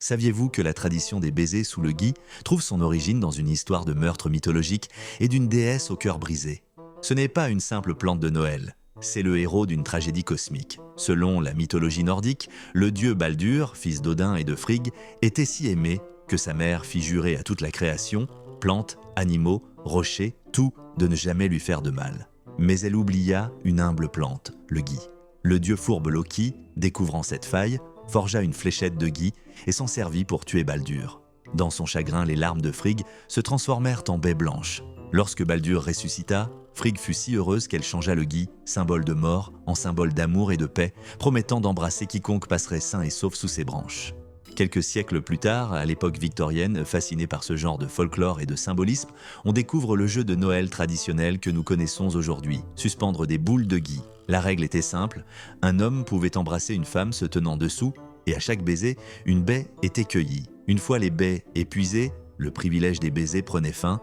Saviez-vous que la tradition des baisers sous le gui trouve son origine dans une histoire de meurtre mythologique et d'une déesse au cœur brisé? Ce n'est pas une simple plante de Noël, c'est le héros d'une tragédie cosmique. Selon la mythologie nordique, le dieu Baldur, fils d'Odin et de Frigg, était si aimé que sa mère fit jurer à toute la création, plantes, animaux, rochers, tout, de ne jamais lui faire de mal. Mais elle oublia une humble plante, le gui. Le dieu fourbe Loki, découvrant cette faille, forgea une fléchette de gui et s'en servit pour tuer Baldur. Dans son chagrin, les larmes de Frigg se transformèrent en baies blanches. Lorsque Baldur ressuscita, Frigg fut si heureuse qu'elle changea le gui, symbole de mort, en symbole d'amour et de paix, promettant d'embrasser quiconque passerait sain et sauf sous ses branches. Quelques siècles plus tard, à l'époque victorienne, fascinés par ce genre de folklore et de symbolisme, on découvre le jeu de Noël traditionnel que nous connaissons aujourd'hui, suspendre des boules de gui. La règle était simple, un homme pouvait embrasser une femme se tenant dessous, et à chaque baiser, une baie était cueillie. Une fois les baies épuisées, le privilège des baisers prenait fin,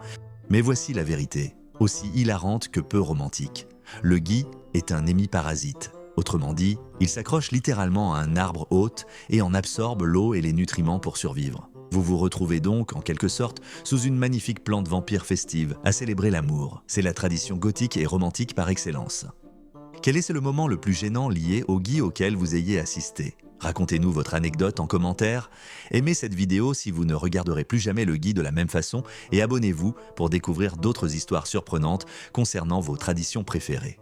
mais voici la vérité, aussi hilarante que peu romantique. Le gui est un hémiparasite. Autrement dit, il s'accroche littéralement à un arbre hôte et en absorbe l'eau et les nutriments pour survivre. Vous vous retrouvez donc, en quelque sorte, sous une magnifique plante vampire festive, à célébrer l'amour. C'est la tradition gothique et romantique par excellence. Quel est le moment le plus gênant lié au gui auquel vous ayez assisté? Racontez-nous votre anecdote en commentaire. Aimez cette vidéo si vous ne regarderez plus jamais le gui de la même façon et abonnez-vous pour découvrir d'autres histoires surprenantes concernant vos traditions préférées.